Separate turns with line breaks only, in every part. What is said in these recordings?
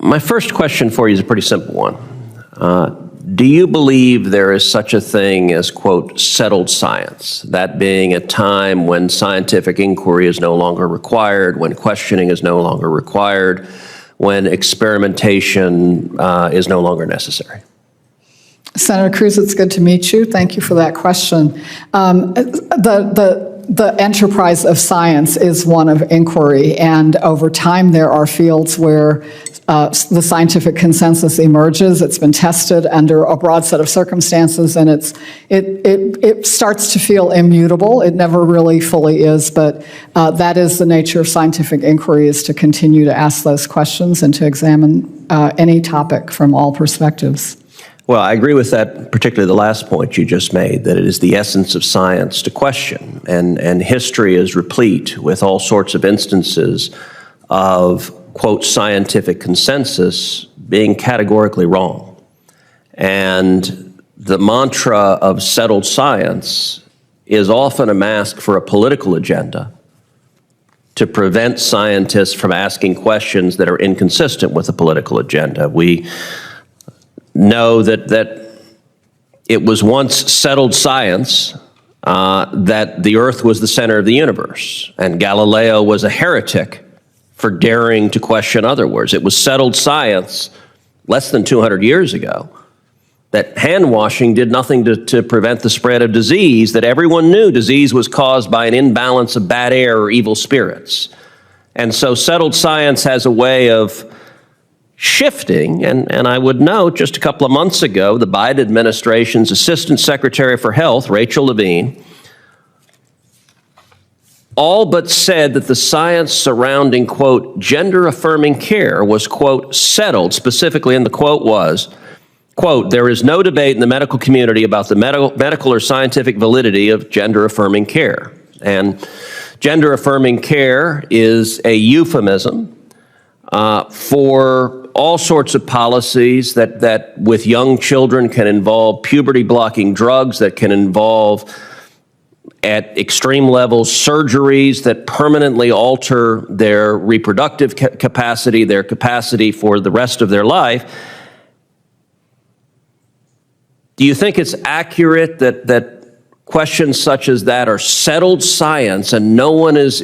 My first question for you is a pretty simple one. Do you believe there is such a thing as, quote, settled science, that being a time when scientific inquiry is no longer required, when questioning is no longer required, when experimentation is no longer necessary?
Senator Cruz, it's good to meet you. Thank you for that question. The enterprise of science is one of inquiry, and over time there are fields where the scientific consensus emerges. It's been tested under a broad set of circumstances, and it starts to feel immutable. It never really fully is, but that is the nature of scientific inquiry, is to continue to ask those questions and to examine any topic from all perspectives.
Well, I agree with that, particularly the last point you just made, that it is the essence of science to question, and history is replete with all sorts of instances of, quote, scientific consensus being categorically wrong. And the mantra of settled science is often a mask for a political agenda to prevent scientists from asking questions that are inconsistent with a political agenda. We know that it was once settled science that the Earth was the center of the universe, and Galileo was a heretic for daring to question otherwise. It was settled science less than 200 years ago that hand washing did nothing to prevent the spread of disease, that everyone knew disease was caused by an imbalance of bad air or evil spirits. And so settled science has a way of shifting, and I would note just a couple of months ago, the Biden administration's Assistant Secretary for Health, Rachel Levine, all but said that the science surrounding, quote, gender-affirming care was, quote, settled, specifically, and the quote was, quote, there is no debate in the medical community about the medical or scientific validity of gender-affirming care. And gender-affirming care is a euphemism for all sorts of policies that with young children can involve puberty-blocking drugs, that can involve, at extreme levels, surgeries that permanently alter their reproductive capacity, their capacity for the rest of their life. Do you think it's accurate that questions such as that are settled science and no one is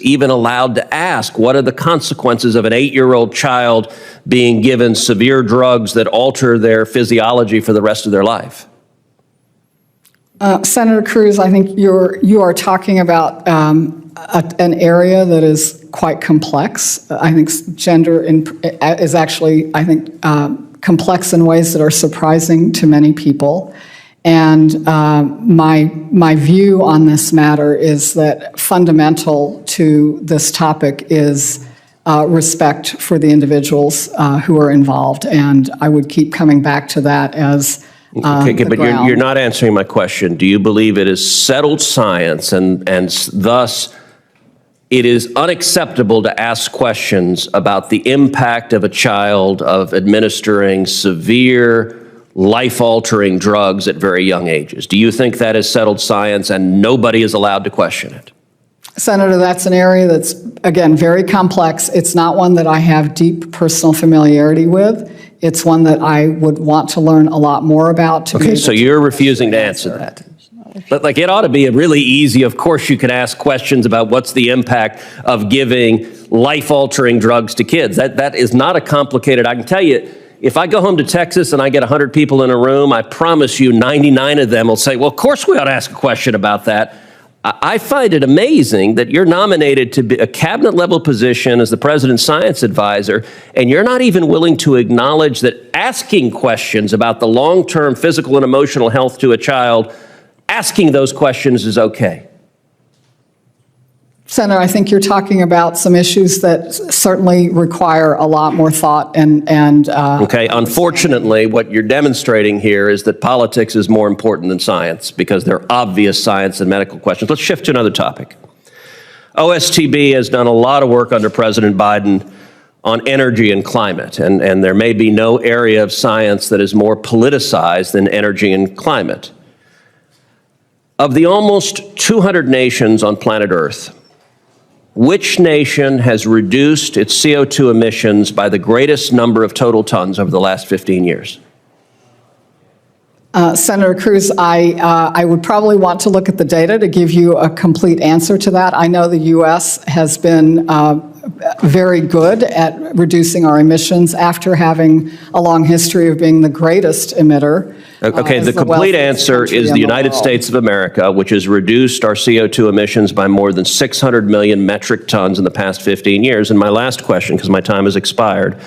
even allowed to ask, what are the consequences of an 8-year-old child being given severe drugs that alter their physiology for the rest of their life?
Senator Cruz, I think you are talking about an area that is quite complex. I think gender is actually, complex in ways that are surprising to many people. And my view on this matter is that fundamental to this topic is respect for the individuals who are involved. And I would keep coming back to that as
okay, but you're not answering my question. Do you believe it is settled science and thus it is unacceptable to ask questions about the impact of a child of administering severe life-altering drugs at very young ages? Do you think that is settled science and nobody is allowed to question it?
Senator, that's an area that's, again, very complex. It's not one that I have deep personal familiarity with. It's one that I would want to learn a lot more about.
Okay, so you're refusing to answer that. But it ought to be really easy. Of course, you can ask questions about what's the impact of giving life-altering drugs to kids. That is not a complicated, I can tell you, if I go home to Texas and I get 100 people in a room, I promise you 99 of them will say, well, of course we ought to ask a question about that. I find it amazing that you're nominated to be a cabinet-level position as the president's science advisor, and you're not even willing to acknowledge that asking questions about the long-term physical and emotional health to a child, asking those questions is okay.
Senator, I think you're talking about some issues that certainly require a lot more thought and
okay, unfortunately, what you're demonstrating here is that politics is more important than science because there are obvious science and medical questions. Let's shift to another topic. OSTB has done a lot of work under President Biden on energy and climate, and there may be no area of science that is more politicized than energy and climate. Of the almost 200 nations on planet Earth, which nation has reduced its CO2 emissions by the greatest number of total tons over the last 15 years?
Senator Cruz, I would probably want to look at the data to give you a complete answer to that. I know the U.S. has been very good at reducing our emissions after having a long history of being the greatest emitter.
Okay, the complete answer is the United States of America, which has reduced our CO2 emissions by more than 600 million metric tons in the past 15 years. And my last question, because my time has expired,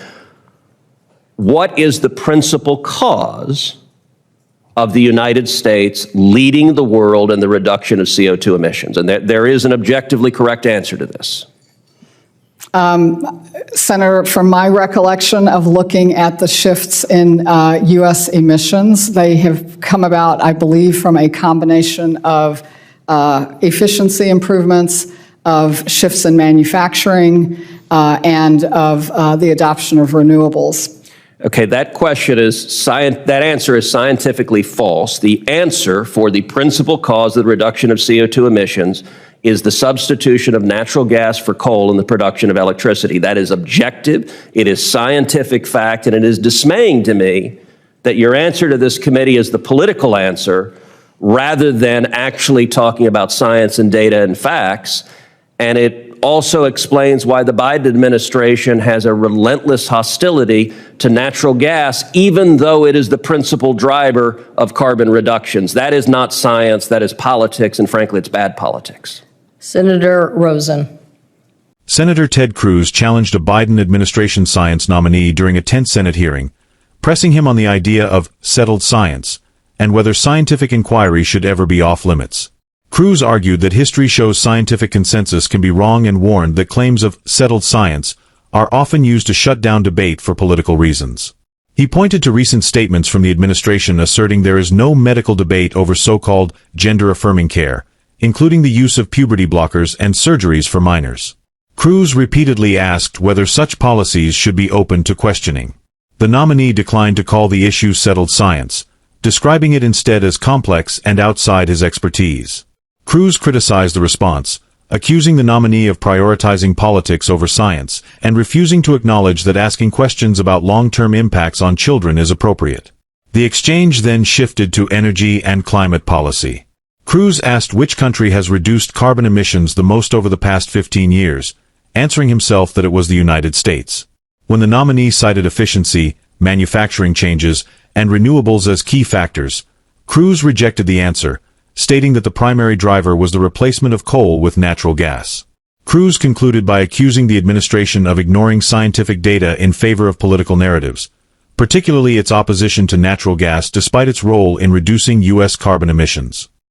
what is the principal cause of the United States leading the world in the reduction of CO2 emissions? And there is an objectively correct answer to this.
Senator, from my recollection of looking at the shifts in U.S. emissions, they have come about, I believe, from a combination of efficiency improvements, of shifts in manufacturing, and of the adoption of renewables.
Okay, that answer is scientifically false. The answer for the principal cause of the reduction of CO2 emissions is the substitution of natural gas for coal in the production of electricity. That is objective, it is scientific fact, and it is dismaying to me that your answer to this committee is the political answer rather than actually talking about science and data and facts. And it also explains why the Biden administration has a relentless hostility to natural gas, even though it is the principal driver of carbon reductions. That is not science, that is politics, and frankly, it's bad politics.
Senator Rosen.
Senator Ted Cruz challenged a Biden administration science nominee during a tense Senate hearing, pressing him on the idea of settled science and whether scientific inquiry should ever be off limits. Cruz argued that history shows scientific consensus can be wrong and warned that claims of settled science are often used to shut down debate for political reasons. He pointed to recent statements from the administration asserting there is no medical debate over so-called gender-affirming care, including the use of puberty blockers and surgeries for minors. Cruz repeatedly asked whether such policies should be open to questioning. The nominee declined to call the issue settled science, describing it instead as complex and outside his expertise. Cruz criticized the response, accusing the nominee of prioritizing politics over science and refusing to acknowledge that asking questions about long-term impacts on children is appropriate. The exchange then shifted to energy and climate policy. Cruz asked which country has reduced carbon emissions the most over the past 15 years, answering himself that it was the United States. When the nominee cited efficiency, manufacturing changes, and renewables as key factors, Cruz rejected the answer, stating that the primary driver was the replacement of coal with natural gas. Cruz concluded by accusing the administration of ignoring scientific data in favor of political narratives, particularly its opposition to natural gas despite its role in reducing U.S. carbon emissions.